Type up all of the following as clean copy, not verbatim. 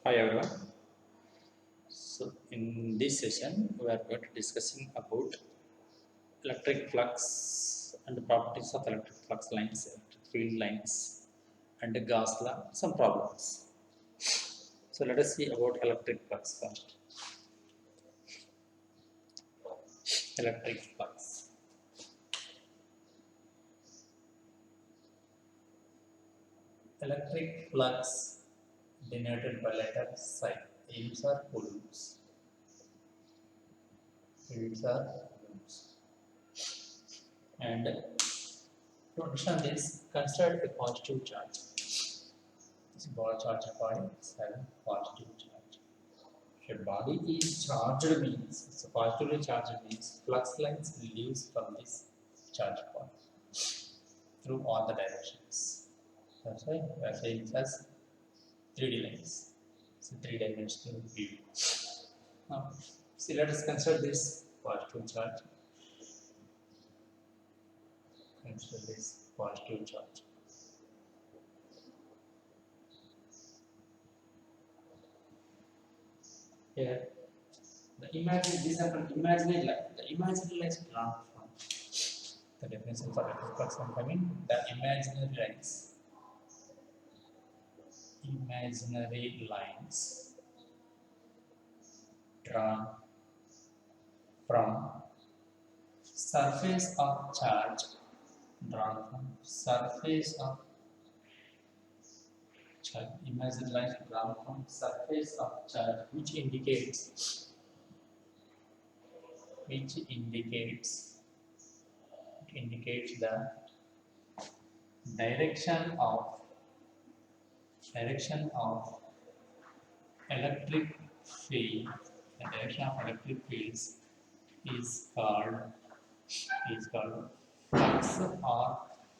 Hi everyone. So in this session, we are going to discussing about electric flux and the properties of electric flux lines, electric field lines, and the Gauss law. Some problems. So let us see about electric flux first. Electric flux. Electric flux denoted by letter psi. Fields are coulombs. Fields are coulombs. And to understand this, consider a positive charge. This ball charge body is having positive charge. If a body is charged means, so positively charged means flux lines leaves from this charge point through all the directions. That's why we are saying it as 3D lines. It's a three-dimensional view. Now, see, let us consider this positive charge. Consider this positive charge. Here, these are from imaginary line. The imaginary lines drawn from the definition for electric flux I'm coming. The imaginary lines drawn from surface of charge, imaginary lines drawn from surface of charge, which indicates the direction of electric field. The direction of electric fields is called flux or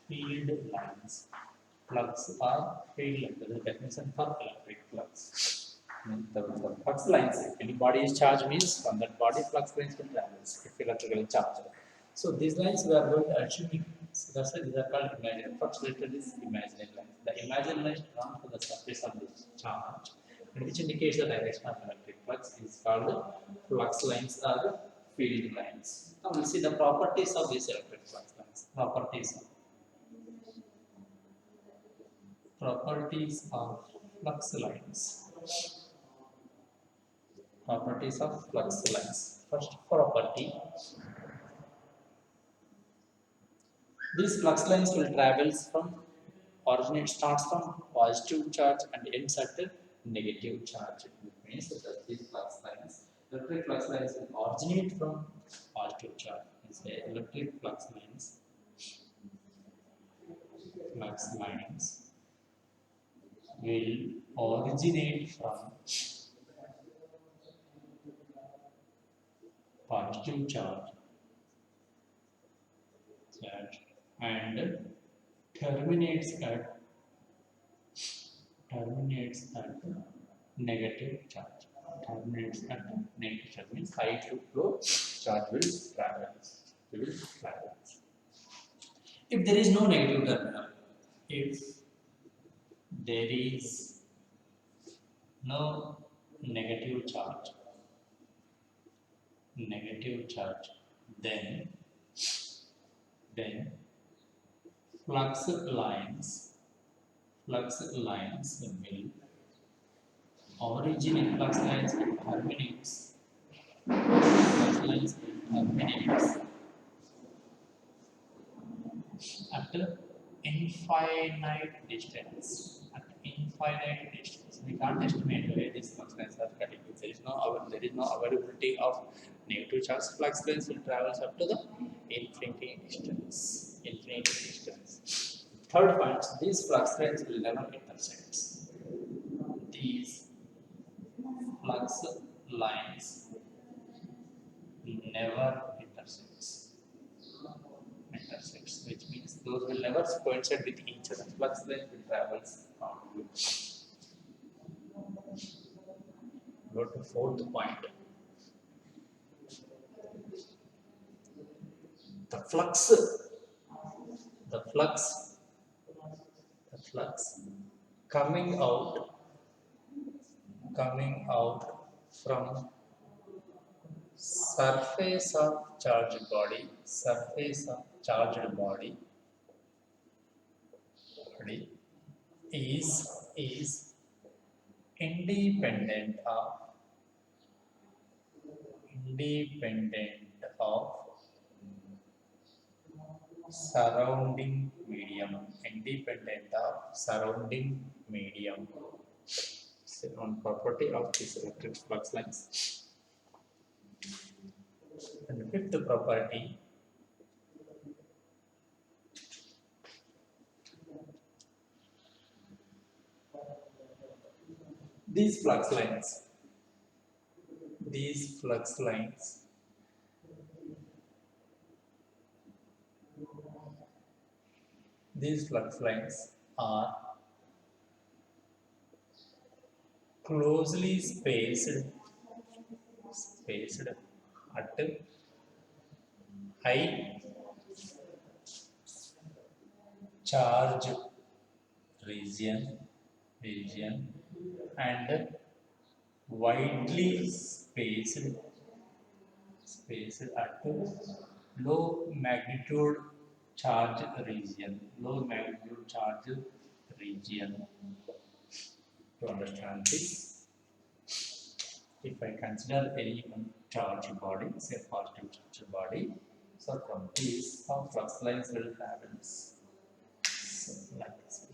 field lines. Flux or field lines. That is the definition for electric flux. The flux lines, if any body is charged means from that body flux lines will travel if electrically charged. So these lines we are going to assume. So that's why these are called imaginary. Flux related is imaginary lines. The imaginary lines drawn from the surface of the charge, and which indicates the direction of electric flux, is called flux lines or field lines. Now we'll see the properties of these electric flux lines. Properties of flux lines. Properties of flux lines. First property. These flux lines will starts from positive charge and ends at negative charge. It means that these electric flux lines will originate from positive charge. It's electric flux lines will originate from positive charge and terminates at negative charge. Terminates at negative charge means high to flow charge will travel. If there is no negative terminal, if there is no negative charge, then flux lines will originate flux lines and terminates at infinite distance. We can't estimate where these flux lines are cutting. There is no availability of negative charge. Flux lines will travel up to the infinity distance. Third point: these flux lines will never intersect. These flux lines never intersects, which means those will never coincide with each other. Flux lines will travel only. Go to fourth point. The flux coming out coming out from surface of charged body, body is independent of surrounding medium. So one property of this electric flux lines. And the fifth property, these flux lines are closely spaced at high charge region and widely spaced at low magnitude charge region. To understand this, if I consider any one charge body, say positive charge body, so from this, how flux lines will travel? So like this,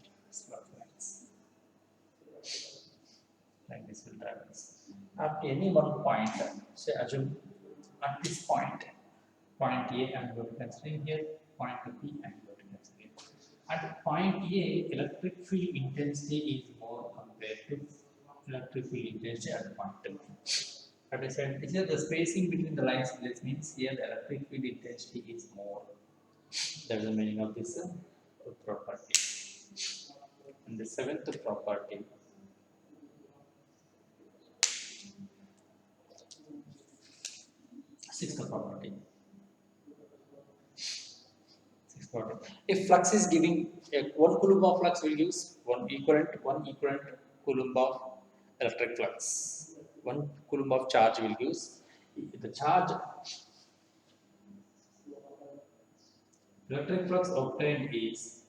flux lines, like this will travel. At any one point, say assume at this point A, I am going to consider here, point B, I am going to consider. At point A, electric field intensity is more compared to electric field intensity at point B. But I said, here the spacing between the lines, this means here the electric field intensity is more. That is the meaning of this property. And the seventh property, sixth property. If flux is giving 1 coulomb of flux will give one equivalent coulomb of electric flux. 1 coulomb of charge will give the charge. Electric flux obtained is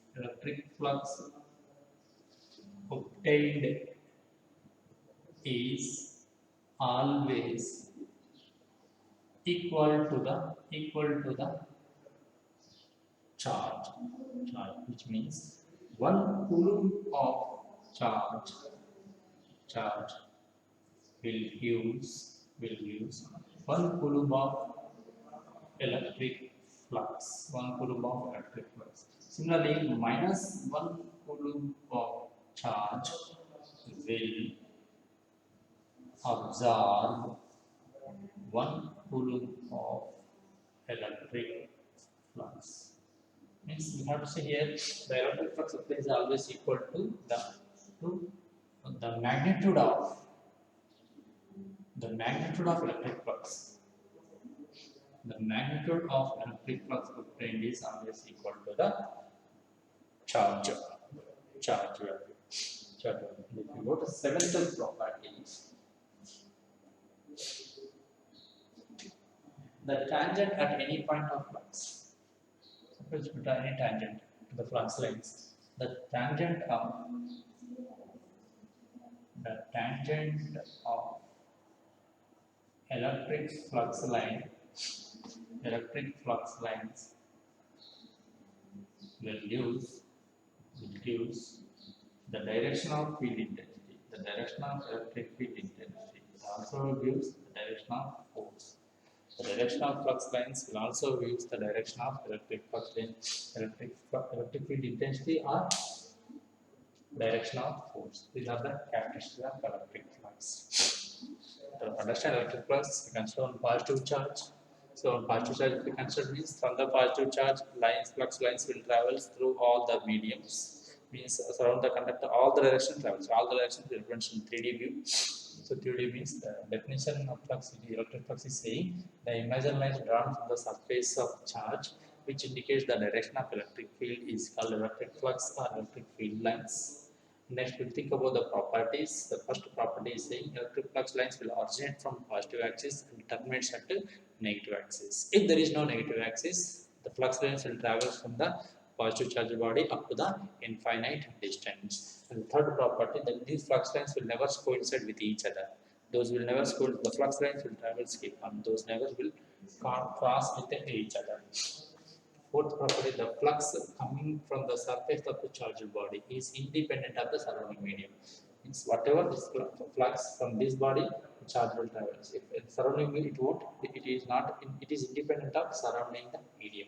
always equal to the charge, which means 1 coulomb of charge will use 1 coulomb of electric flux. Similarly, minus 1 coulomb of charge will absorb 1 coulomb of electric flux. Means we have to say here the electric flux supply is always equal to the magnitude of electric flux. The magnitude of electric flux obtained is always equal to the charge value. If you go to seventh property, the tangent at any point of flux. Suppose put any tangent to the flux lines. The tangent of electric flux lines will use the direction of field intensity. The direction of electric field intensity also gives the direction of force. The direction of flux lines will also use the direction of electric flux lines, electric field intensity or direction of force. These are the characteristics of electric flux. To understand electric flux, we consider one positive charge. So on positive charge, we consider means from the positive charge, flux lines will travel through all the mediums. Means around the conductor, all the direction travels. All the directions will represent in 3D view. So 3D means the definition of flux, electric flux is saying the imaginary lines drawn from the surface of charge, which indicates the direction of electric field, is called electric flux or electric field lines. Next, we'll think about the properties. The first property is saying electric flux lines will originate from positive axis and terminates at negative axis. If there is no negative axis, the flux lines will travel from the positive charged body up to the infinite distance. And the third property, that these flux lines will never coincide with each other. Those will never the flux lines will travel skip and those never will cross with each other. Fourth property, the flux coming from the surface of the charged body is independent of the surrounding medium. Means whatever this flux from this body, the charge will travel. If it's surrounding me, it won't. It is not. It is independent of surrounding the medium.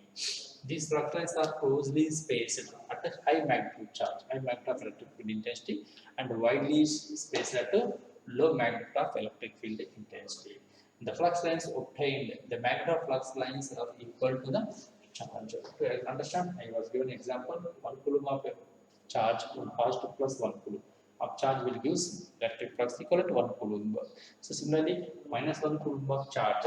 These flux lines are closely spaced at a high magnitude charge, high magnitude of electric field intensity, and widely spaced at a low magnitude of electric field intensity. The flux lines obtained, the magnitude of flux lines are equal to the charge. To understand, I was given an example, 1 coulomb of charge positive plus 1 coulomb of charge will give electric flux equal to 1 coulomb. So similarly, minus 1 coulomb of charge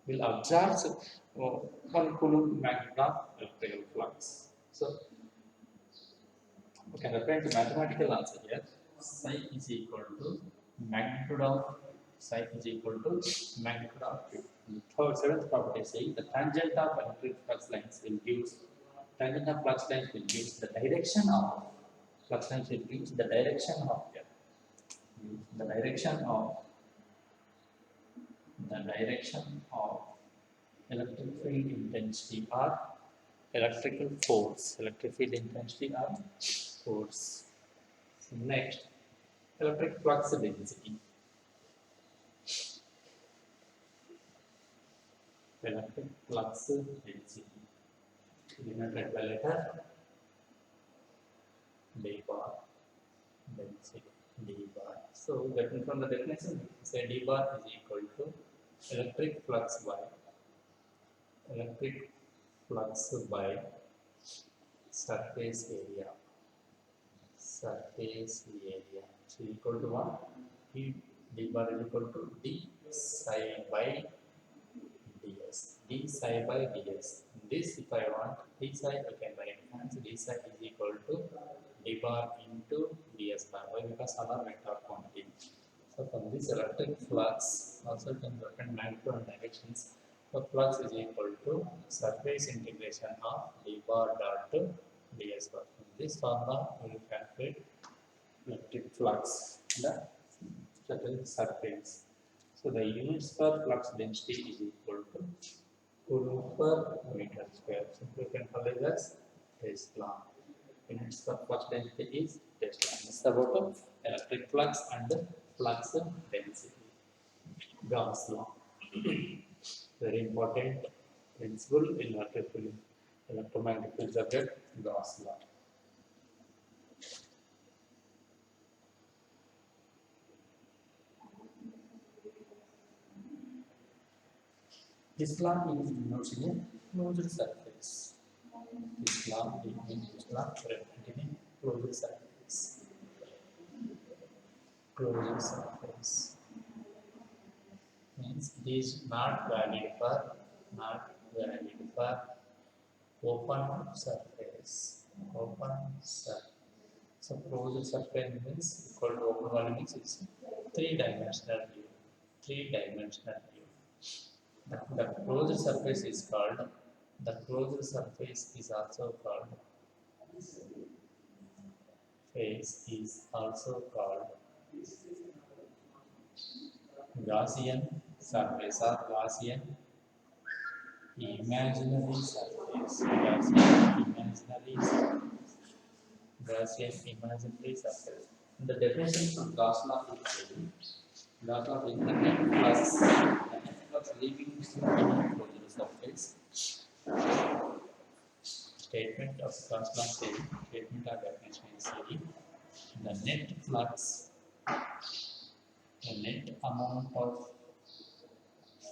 will absorb 1 coulomb magnitude of electrical flux. So we can refer to mathematical answer here. Psi is equal to magnitude of psi is equal to magnitude of Q. The third, seventh property saying the tangent of electric flux lines will give tangent of flux lines will give the direction of flux lines will give the direction of the direction of electric field intensity or electrical force. Electric field intensity or force. So next, electric flux density. Electric flux density. Denoted by letter d bar density d bar. So getting from the definition, say d bar is equal to electric flux by surface area. Surface area. So equal to what? D bar is equal to d psi by ds. D psi by ds. This, if I want d psi, I can write as d psi is equal to d bar into ds bar. Why? Because all are vector quantity. So from this electric flux, also can represent magnitude and directions. The flux is equal to surface integration of d bar dot to ds bar. From this formula, we will calculate electric flux the certain surface. So the units for flux density is equal to Coulomb per meter square. So you can call it as Tesla. Units for flux density is Tesla. It's about electric flux and flux density. Gauss law. Very important principle in electromagnetic field subject, Gauss law. This law is denoted in a closed surface. This law represented in closed surface. Closed surface means it is not valid for open surface. Open surface. So closed surface means equal to open volume means it's three-dimensional view. Three-dimensional view. The closed surface is called. The closed surface is also called. Face is also called Gaussian surface or Gaussian imaginary surface. Gaussian imaginary surface. The definition of Gauss law is Gauss law is the net flux leaving any closed surface. Statement of Gauss law says, statement of definition is saying the net flux, the net amount of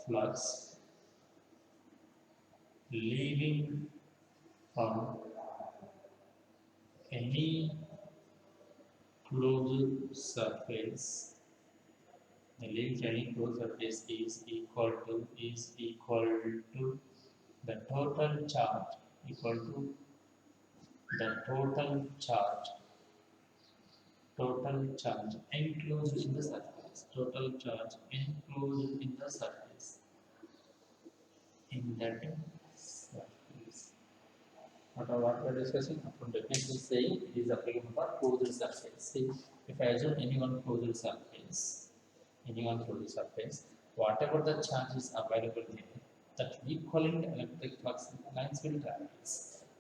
flux leaving from any closed surface, the leaving any closed surface is equal to the total charge enclosed in the surface. total charge enclosed in the surface. In that surface. What we are discussing upon definition is saying it is applicable for closed surface. See, if I assume any one closed surface, whatever the charge is available there, that equivalent electric flux lines will travel.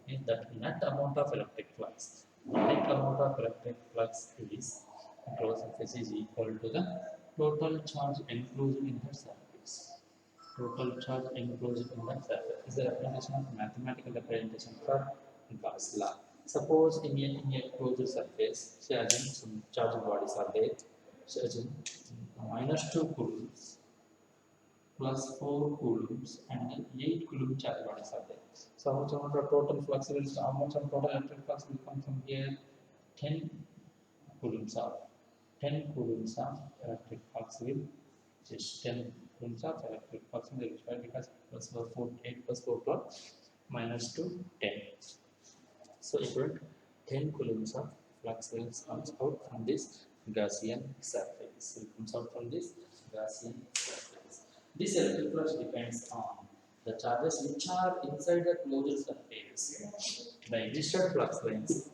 Means that net amount of electric flux. Net amount of electric flux is closed surface is equal to the total charge enclosed in the surface. Total charge enclosed in the surface is a representation of mathematical representation for Gauss law. Suppose in a closed surface, say assume some charged bodies are there. So assume -2 coulombs plus 4 coulombs and 8 coulomb charge bodies are there. So how much amount of total flux will, how much of total electric flux will come from here? 10 coulombs of 10 coulombs of electric flux will just 10 coulombs of electric flux will be required because plus 4 8 plus 4 12 minus 2 10. So equal to 10 coulombs of flux comes out from this Gaussian surface. It comes out from this Gaussian surface. This electric flux depends on the charges which are inside the closed surface. The registered flux lines,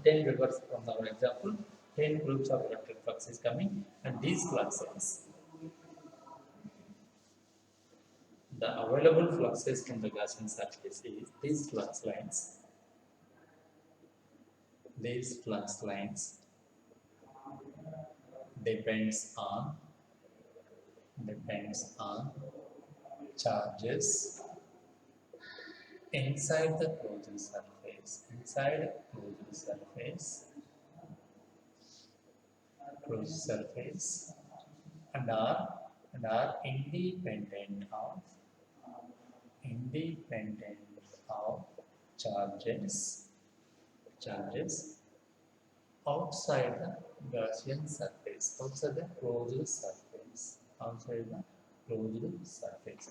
10 reverse from our example, 10 coulombs of electric flux is coming, and these flux lines, the available fluxes from the Gaussian surface is these flux lines. These flux lines depends on charges inside the closed surface. Inside closed surface and are independent of charges outside the Gaussian surface, outside the closed surface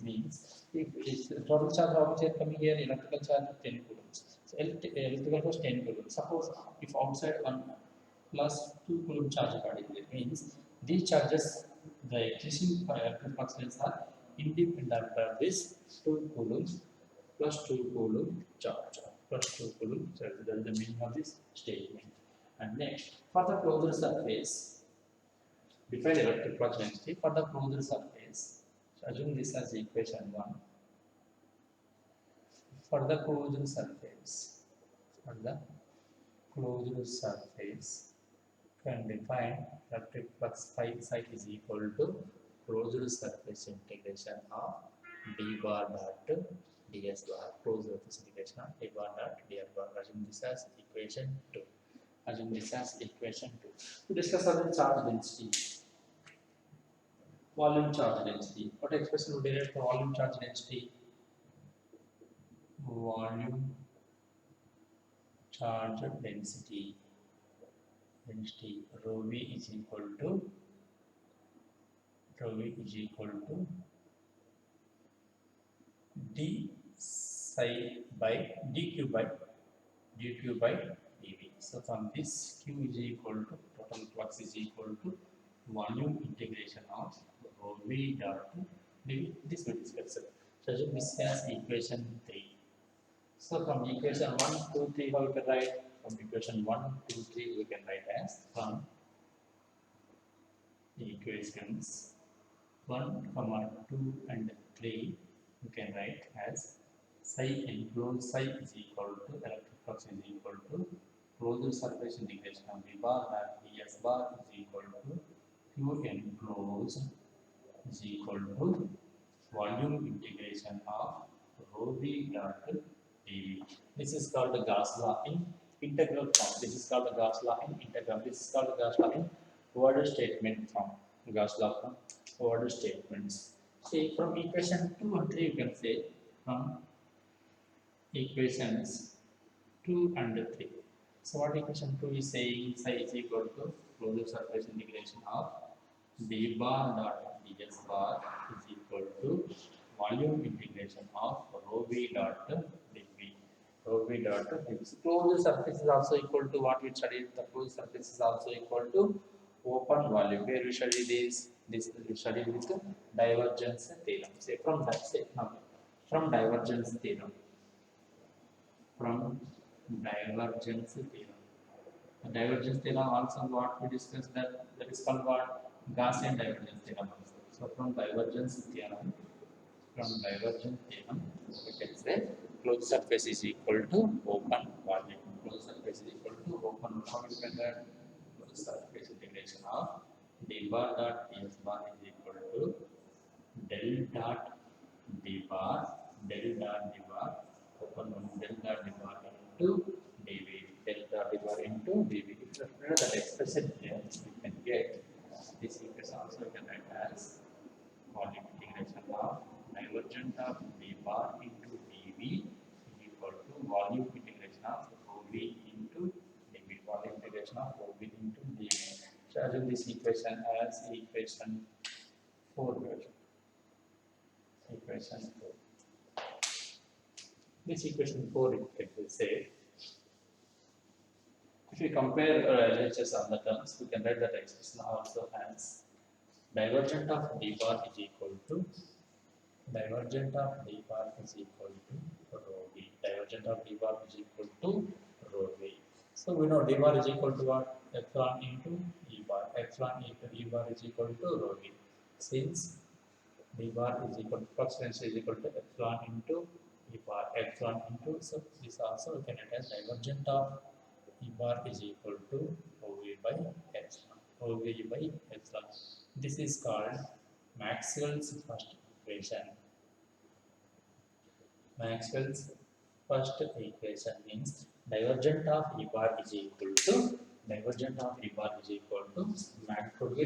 means if total charge of here coming here, electrical charge 10 coulombs. So electrical was 10 coulombs. Suppose if outside 1 plus 2 coulomb charge body there means these charges, the existing electric flux lines are independent of this 2 coulombs plus 2 coulomb charge plus 2 coulomb charge. That is the meaning of this statement. And next, for the closed surface, define electric flux density for the closed surface. So assume this as equation 1. For the closed surface, can define electric flux phi psi is equal to closed surface integration of d bar dot ds bar. Closed surface integration of d bar dot ds bar. Assume this as equation 2. To discuss the charge density, volume charge density. What expression would derive for volume charge density? Volume charge density rho v is equal to d psi by dq by dv. So from this q is equal to total flux is equal to volume integration of rho v dot dv. This will discuss it. So this is equation 3. So from equation 1, 2, 3, how we can write? From equation 1, 2, 3, we can write as from equations 1, 2, and 3, we can write as psi enclosed psi is equal to electric flux is equal to closed surface integration of v bar dot ds bar is equal to q enclosed is equal to volume integration of rho v dot dv. This is called the Gauss law in integral form. This is called the Gauss law in integral. This is called the Gauss law in word statement form. Gauss law from word statements. See, from equation 2 and 3 you can say from equations 2 and 3. So what equation 2 is saying? Psi is equal to closed surface integration of d bar dot ds bar is equal to volume integration of rho v dot dv. Rho v dot dv. Closed surface is also equal to what we studied. The closed surface is also equal to open volume. Where we study this? This we study with divergence theorem. Say from that, say now from divergence theorem. From divergence theorem. The divergence theorem also what we discussed that is called what Gaussian divergence theorem also. So from divergence theorem, we can say closed surface is equal to open volume. Closed surface is equal to open volume. You can get closed surface integration of d bar dot ds bar is equal to del dot d bar open one del dot d bar into dv del dot d bar into dv. If you remember that expression here, we can get this equation also we can write as volume integration of divergent of d bar into dv is equal to volume integration of rho v into dv. Volume integration of rho v into dv. So assume this equation as equation 4 version. Equation 4. This equation 4 it will say, if we compare LHS on the terms, we can write that expression also as divergent of d bar is equal to rho v. Divergent of d bar is equal to rho v. So we know d bar is equal to what? Epsilon into e bar. Epsilon into e bar is equal to rho v. Since d bar is equal to flux density is equal to epsilon into e bar. Epsilon into, so this also we can write as divergent of e bar is equal to rho v by epsilon. Rho v by epsilon. This is called Maxwell's first equation. Maxwell's first equation means divergent of E bar is equal to magnitude will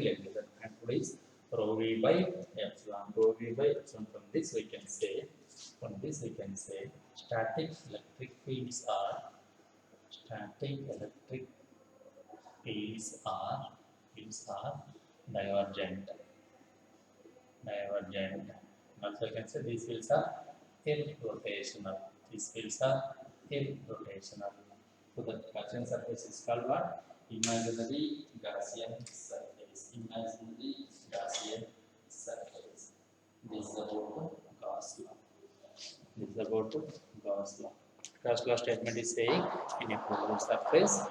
end. The magnitude is rho v by epsilon. From this we can say static electric fields are divergent. Also you can say these fields are irrotational. So the Gaussian surface is called what? Imaginary Gaussian surface. This is about Gauss law. Gauss law statement is saying in a closed surface,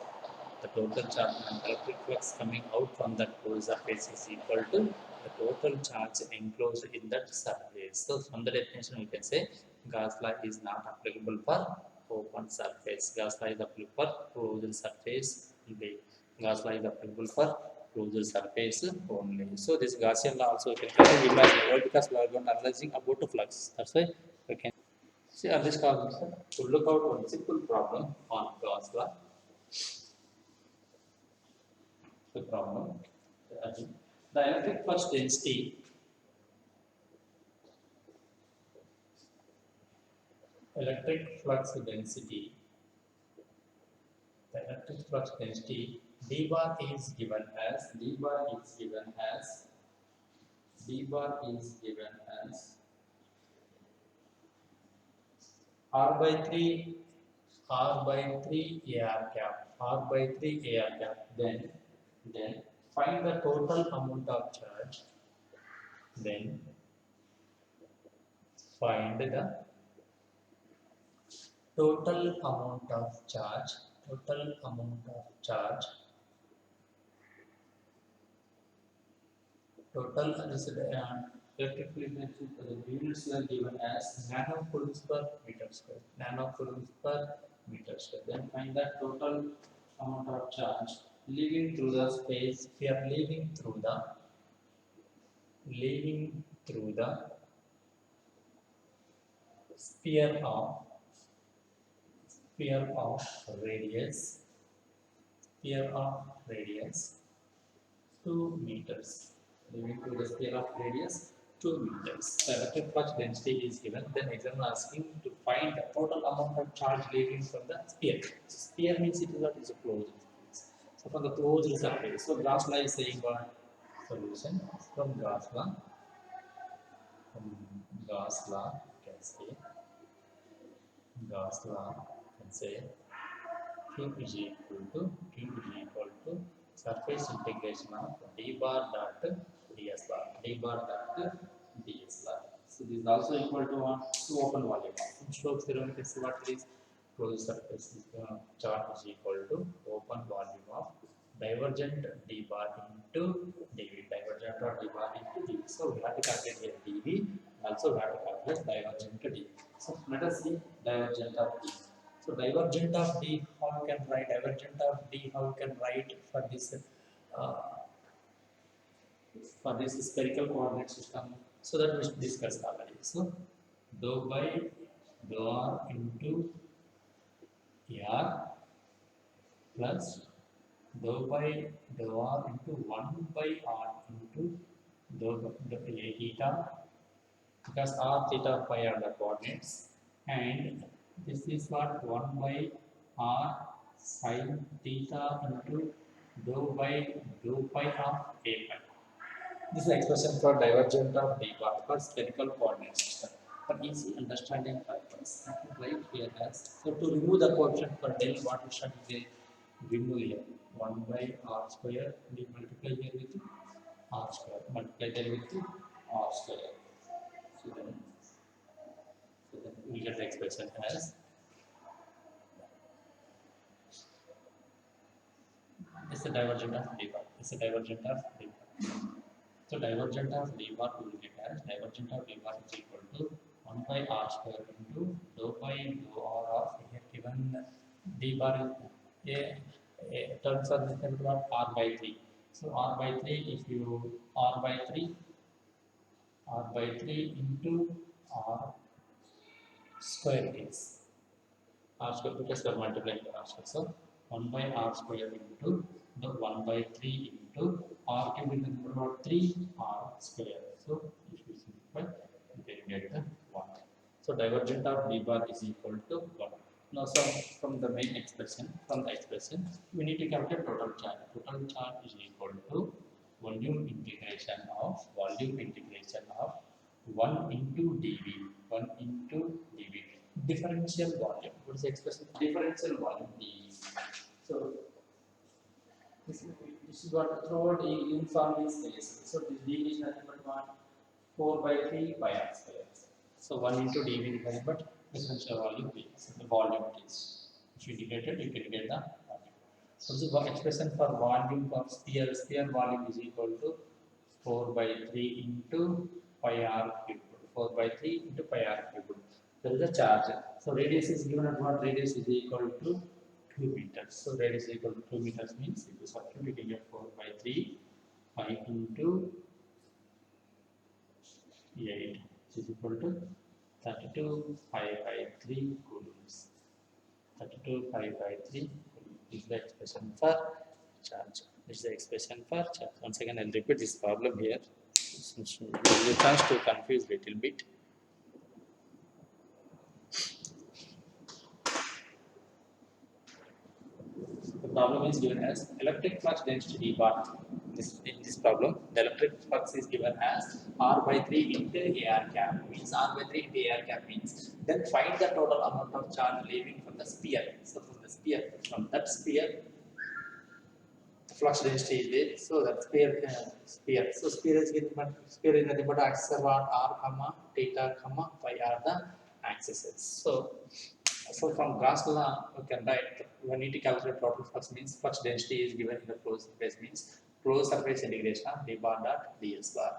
the total charge and electric flux coming out from that closed surface is equal to the total charge enclosed in that surface. So from the definition we can say Gauss law is not applicable for open surface. Gauss law is applicable for closed surface only. Gauss law is applicable for closed surface only. So this Gaussian law also we can imagine because we are going to analyzing about the flux. That's why we can see on this concept to look out one simple problem on Gauss law. The problem. The electric flux density d bar is given as r by 3 ar cap. Then find the total amount of charge. Total amount of charge electric field density the units are given as nanocoulombs per meter square. Then find the total amount of charge leaving through the space. We are leaving through the sphere of radius 2 meters. Leaving to the sphere of radius 2 meters. The electric flux density is given. Then examiner asking to find the total amount of charge leaving from the sphere. Sphere means it is a closed surface. So from the closed surface. So Gauss law is saying what? Solution from Gauss law. Can say Q is equal to surface integration of d bar dot ds bar. d bar dot ds bar. So this is also equal to one to open volume. In Stokes theorem, you can see what it is. Closed surface charge is equal to open volume of divergent d bar into dv. Divergent of d bar into dv. So we have to calculate here dv. Also we have to calculate divergent to dv. So let us see divergent of d. So divergent of d, how you can write divergent of d, how you can write uh, for this spherical coordinate system. So that we discussed already. So dou by dou r into r plus dou by dou r into 1 by r into dou a theta, because r theta phi are the coordinates, and this is what 1 by r sin theta into dou pi of a pi. This is expression for divergent of d bar for spherical coordinate system. For easy understanding purpose, I can write here as, so to remove the coefficient for del, what we should say, remove here 1 by r square, we multiply here with r square, multiply there with r square. So then we get the expression as, this is the divergent of d bar. This is the divergent of d bar. So divergent of d bar we will get as divergent of d bar is equal to 1 by r square into dou by dou r of, here given d bar is terms are nothing but r by 3. So r by 3, if you r by 3 into r square is r square, because we are multiplying the r square. So 1 by r square into the 1 by 3 into r cube in the number of 3 r square. So if you simplify, you can get the 1. So divergent of d bar is equal to 1. Now, so from the main expression, we need to calculate total charge. Total charge is equal to volume integration of 1 into dv. 1 into dv. Differential volume. What is the expression? Differential volume dv. So this is what throughout uniformly spaced. So this dv is nothing but what? 4 by 3 pi r square. So 1 into dv is nothing but differential volume d. So the volume is. If you integrate it, you can get the volume. So this is the expression for volume of sphere. Sphere volume is equal to 4 by 3 into pi r cubed. 4 by 3 into pi r cubed. There is a charge. So radius is given at what? Radius is equal to 2 meters. So radius is equal to 2 meters means if you substitute, you can get 4 by 3 pi into 8 is equal to 32 pi by 3 coulombs. 32 pi by 3 is the expression for charge. This is the expression for charge. Once again, I'll repeat this problem here. There is a chance to confuse little bit. The problem is given as electric flux density bar. In this problem, the electric flux is given as R by 3 into AR cap. Means R by 3 into AR cap means, then find the total amount of charge leaving from the sphere. So from that sphere, the flux density is there. So that sphere. So sphere is nothing but axis around r comma theta comma phi are the axes. So from Gauss law, we can write, we need to calculate total flux means flux density is given in the closed surface means closed surface integration of d bar dot ds bar.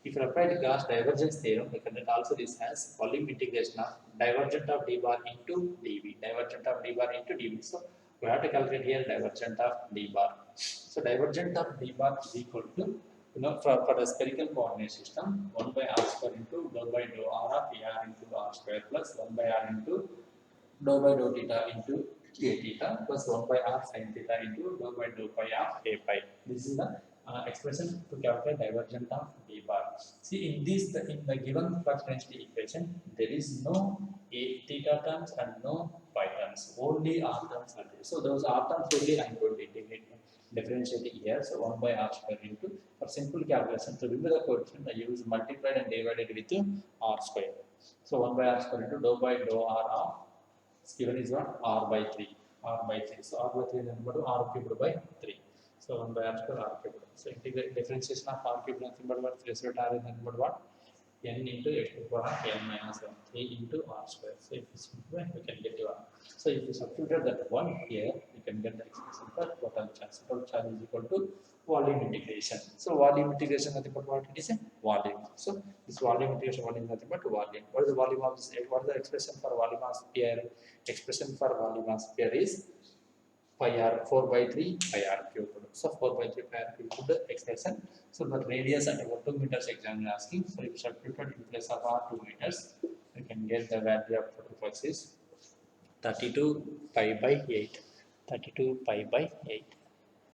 If you apply the Gauss divergence theorem, we can write also this as volume integration of divergent of d bar into dv. Divergent of d bar into dv. So we have to calculate here divergent of d bar. So divergent of d bar is equal to, for the spherical coordinate system, 1 by r square into dou by dou r of r into r square plus 1 by r into dou by dou theta into a theta plus 1 by r sin theta into dou by dou pi of a pi. This is the expression to calculate divergent of d bar. See, in the given flux density equation, there is no a theta terms and no pi terms. Only r terms are there. So those r terms only I am going to integrate differentiate here. So 1 by r square into, for simple calculation, to remove the coefficient, I use multiplied and divided with r square. So 1 by r square into dou by dou r of, given is what? R by 3. R by 3. So R by 3 is equal to R cubed by 3. So So 1 by r square r cubed. So integrate differentiation of r cubed nothing but what 3 square r is nothing but what n into x to the power of n minus 1 3 into r square. So if you simplify we can get your. So if you substitute that 1 here you can get the expression for total charge. Total charge is equal to volume integration. So volume integration nothing but what it is a volume. So this volume integration volume is nothing but volume. What is the volume of this? What is the expression for volume of sphere? Expression for volume of sphere is pi r 4 by 3 pi r cubed. So 4 by 3 pi r cubed expression. So the radius at about 2 meters exam is asking. So if you substitute in place of r 2 meters, you can get the value of total flux is 32 pi by 8. 32 pi by 8.